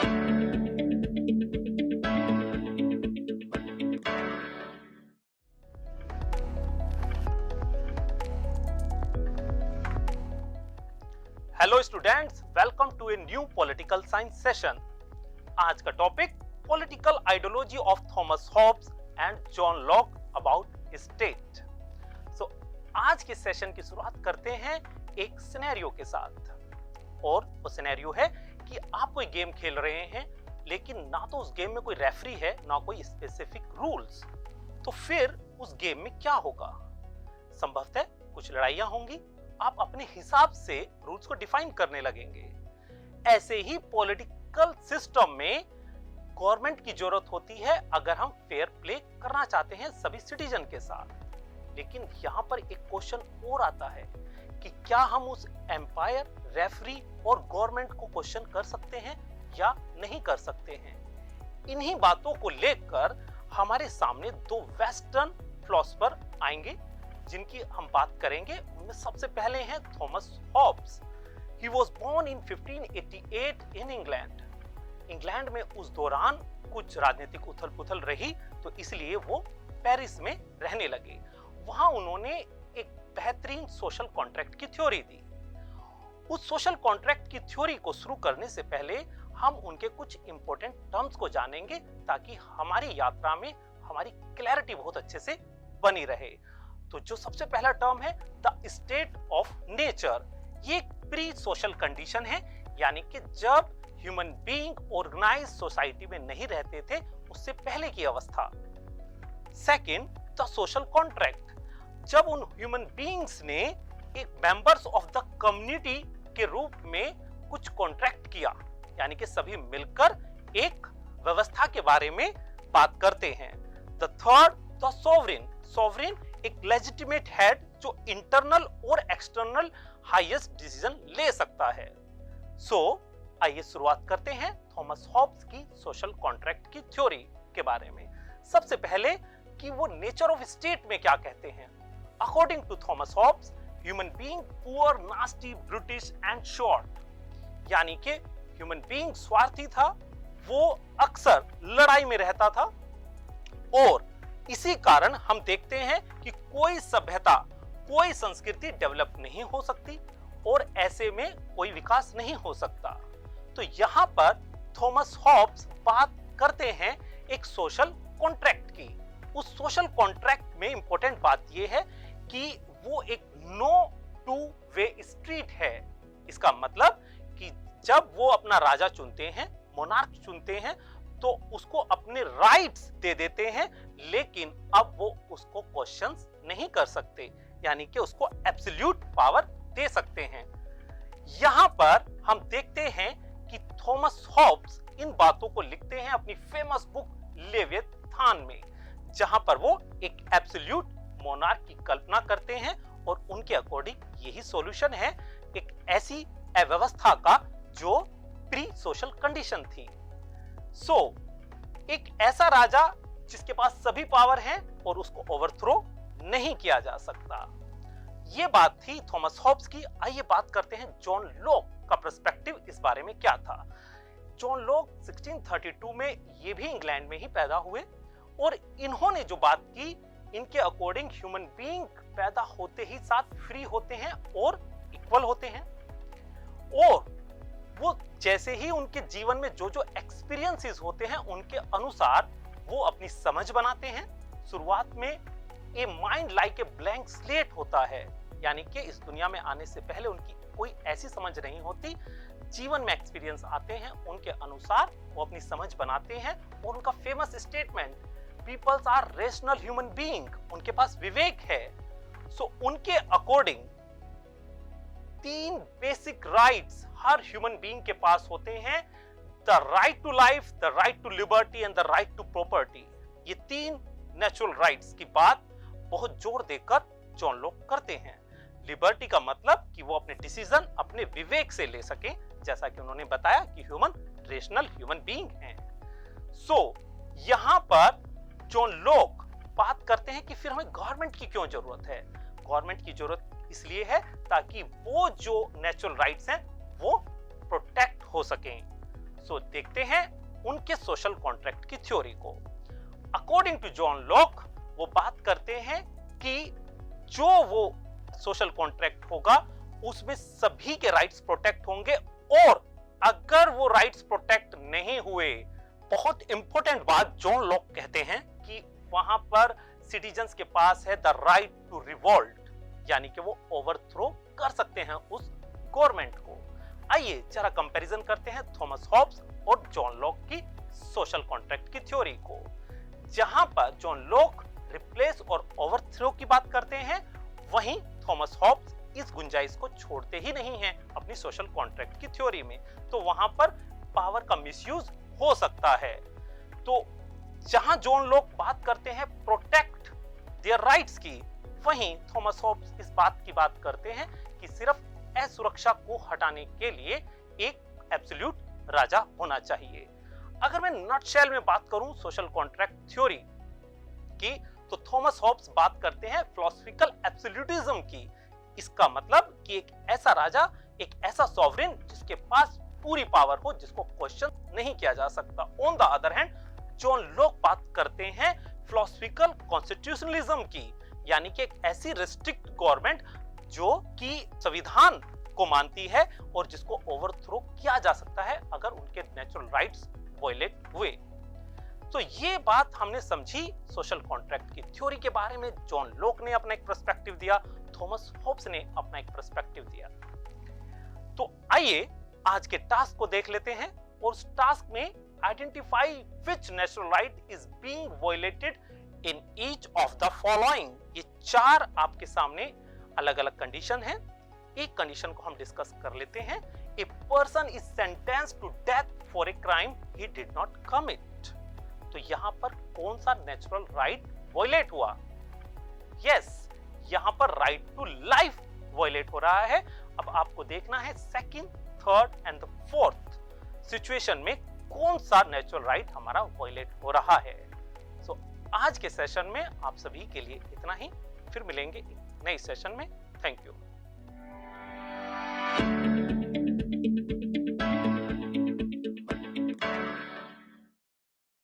Hello students, welcome to a new political science session. आज का topic political ideology of Thomas Hobbes and John Locke about state. So आज के session की शुरुआत करते हैं एक सिनेरियो के साथ, और वो सिनेरियो है कि आप कोई गेम खेल रहे हैं, लेकिन ना तो उस गेम में कोई रेफरी है, ना कोई स्पेसिफिक रूल्स। तो फिर उस गेम में क्या होगा? संभवतः कुछ लड़ाइयां होंगी, आप अपने हिसाब से रूल्स को डिफाइन करने लगेंगे। ऐसे ही पॉलिटिकल सिस्टम में गवर्नमेंट की जरूरत होती है अगर हम फेयर प्ले करना चाहते हैं सभी सिटीजन के साथ। लेकिन यहाँ पर एक क्वेश्चन और आता है कि क्या हम उस एम्पायर, रेफरी और गवर्नमेंट को क्वेश्चन कर सकते हैं या नहीं कर सकते हैं? इन्हीं बातों को लेकर हमारे सामने दो वेस्टर्न फिलोसोफर आएंगे जिनकी हम बात करेंगे। उनमें सबसे पहले हैं Thomas Hobbes. He was born in 1588 in England. England में उस दौरान कुछ राजनीतिक उथल-पुथल रही, तो इसलिए वो पेरिस में रहने लगे। वहां उन्होंने एक बेहतरीन सोशल कॉन्ट्रैक्ट की थ्योरी दी। उस सोशल कॉन्ट्रैक्ट की थ्योरी को शुरू करने से पहले हम उनके कुछ इंपॉर्टेंट टर्म्स को जानेंगे, ताकि हमारी यात्रा में हमारी क्लैरिटी बहुत अच्छे से बनी रहे। तो जो सबसे पहला टर्म है द स्टेट ऑफ नेचर, ये एक प्री सोशल कंडीशन है, यानी कि जब ह्यूमन बीइंग ऑर्गेनाइज सोसाइटी में नहीं रहते थे, उससे पहले की अवस्था। सेकंड, द सोशल कॉन्ट्रैक्ट, जब उन ह्यूमन बीइंग्स ने एक मेंबर्स ऑफ द कम्युनिटी के रूप में कुछ कॉन्ट्रैक्ट किया, यानी कि सभी मिलकर एक व्यवस्था के बारे में बात करते हैं। The third, the sovereign, sovereign एक लेजिटिमेट हेड जो इंटरनल और एक्सटर्नल हाईएस्ट डिसीजन ले सकता है। आइए शुरुआत करते हैं थॉमस हॉब्स की सोशल कॉन्ट्रैक्ट की थ्योरी के बारे में। सबसे पहले कि वो नेचर ऑफ स्टेट में क्या कहते हैं। According to Thomas Hobbes, human being poor, nasty, British and short, यानी कि ह्यूमन बीइंग स्वार्थी था, वो अक्सर लड़ाई में रहता था, और इसी कारण हम देखते हैं कि कोई सभ्यता, कोई संस्कृति डेवलप नहीं हो सकती, और ऐसे में कोई विकास नहीं हो सकता। तो यहाँ पर थॉमस हॉब्स बात करते हैं एक सोशल कॉन्ट्रैक्ट की। उस सोशल कॉन्ट्रैक्ट में इंपॉर्टेंट बात यह है कि वो एक नो टू वे स्ट्रीट है। इसका मतलब कि जब वो अपना राजा चुनते हैं, मोनार्क चुनते हैं, तो उसको अपने राइट्स दे देते हैं, लेकिन अब वो उसको क्वेश्चंस नहीं कर सकते, यानी कि उसको एब्सोल्यूट पावर दे सकते हैं। यहां पर हम देखते हैं कि थॉमस हॉब्स इन बातों को लिखते हैं अपनी फेमस बुक लेवियथान में, जहां पर वो एक एब्सोल्यूट मोनार्क की कल्पना करते हैं, और उनके अकॉर्डिंग यही सॉल्यूशन है एक ऐसी अव्यवस्था का जो प्री सोशल कंडीशन थी। एक ऐसा राजा जिसके पास सभी पावर हैं और उसको ओवरथ्रो नहीं किया जा सकता। यह बात थी थॉमस हॉब्स की। आइए बात करते हैं जॉन लॉक का पर्सपेक्टिव इस बारे में क्या था। जॉन लॉक 1632 में ये भी इंग्लैंड में ही पैदा हुए, और इन्होंने जो बात की, इनके अकॉर्डिंग ह्यूमन बीइंग पैदा होते ही साथ फ्री होते हैं और इक्वल होते हैं, और वो जैसे ही उनके जीवन में जो जो एक्सपीरियंसेस होते हैं, उनके अनुसार वो अपनी समझ बनाते हैं। शुरुआत में a mind like a blank slate होता है, यानी कि इस दुनिया में आने से पहले उनकी कोई ऐसी समझ नहीं होती। जीवन में एक्सपीरियंस आते हैं, उनके अनुसार वो अपनी समझ बनाते हैं, और उनका famous statement, peoples are rational human being, उनके पास विवेक है। उनके अकॉर्डिंग 3 बेसिक राइट्स हर ह्यूमन बीइंग के पास होते हैं, the right to life, the right to liberty and the right to property. ये 3 नेचुरल राइट्स की बात बहुत जोर देकर जॉन लॉक करते हैं। लिबर्टी का मतलब कि वो अपने डिसीजन अपने विवेक से ले सकें, जैसा कि उन्होंने बताया कि ह्यूमन रेशनल ह्यूमन बीइंग हैं। यहां पर जॉन लॉक बात करते हैं कि फिर हमें गवर्नमेंट की क्यों जरूरत है। गवर्नमेंट की जरूरत इसलिए है ताकि वो जो नेचुरल राइट्स हैं वो प्रोटेक्ट हो सकें। सो देखते हैं उनके सोशल कॉन्ट्रैक्ट की थ्योरी को। अकॉर्डिंग टू जॉन लॉक वो बात करते हैं कि जो वो सोशल कॉन्ट्रैक्ट होगा उसमें सभी के राइट्स प्रोटेक्ट होंगे, और अगर वो राइट्स प्रोटेक्ट नहीं हुए, बहुत इंपॉर्टेंट बात जॉन लॉक कहते हैं कि वहां पर सिटीजन्स के पास है द राइट टू रिवोल्ट, यानी कि वो ओवरथ्रो कर सकते हैं उस गवर्नमेंट को। आइए जरा कंपैरिजन करते हैं थॉमस हॉब्स और जॉन लॉक की सोशल कॉन्ट्रैक्ट की थ्योरी को। जहां पर जॉन लॉक रिप्लेस और ओवरथ्रो की बात करते हैं, वहीं थॉमस हॉब्स इस गुंजाइश को छोड़ते ही नहीं हैं अपनी सोशल कॉन्ट्रैक्ट की थ्योरी में। तो वहां पर पावर का मिसयूज हो सकता है। तो जहां जॉन लॉक बात करते हैं प्रोटेक्ट देयर राइट्स की, वहीं थॉमस हॉब्स इस बात की बात करते हैं कि सिर्फ असुरक्षा को हटाने के लिए एक एब्सोल्यूट राजा होना चाहिए। अगर मैं नटशेल में बात करूं सोशल कॉन्ट्रैक्ट थ्योरी की, तो थॉमस हॉब्स बात करते हैं फिलोसॉफिकल एब्सोल्यूटिज्म की। इसका मतलब कि एक ऐसा राजा, एक ऐसा सॉवरेन जिसके पास पूरी पावर हो, जिसको क्वेश्चन नहीं किया जा सकता। On the other hand John Locke बात करते हैं फिलोसॉफिकल कॉन्स्टिट्यूशनलिज्म की, यानी कि एक ऐसी रिस्ट्रिक्ट गवर्नमेंट जो कि संविधान को मानती है और जिसको ओवरथ्रो किया जा सकता है अगर उनके नेचुरल राइट्स वायलेट हुए। तो ये बात हमने समझी सोशल कॉन्ट्रैक्ट की थ्योरी के बारे में। जॉन लॉक ने अपना एक पर्सपेक्टिव दिया, थॉमस हॉब्स ने अपना एक पर्सपेक्टिव दिया। तो आइए आज के टास्क को देख लेते हैं, और उस टास्क में identify which natural right is being violated in each of the following. ये 4 आपके सामने अलग अलग कंडीशन है। एक कंडीशन को हम डिस्कस कर लेते हैं। A person is sentenced to death for a crime he did not commit. तो यहां पर कौन सा नेचुरल राइट वायलेट हुआ? यस, यहां पर राइट टू लाइफ वायलेट हो रहा है। अब आपको देखना है second, third and the fourth situation में कौन सा नेचुरल राइट हमारा वायलेट हो रहा है। सो आज के सेशन में आप सभी के लिए इतना ही। फिर मिलेंगे एक नए सेशन में। Thank you.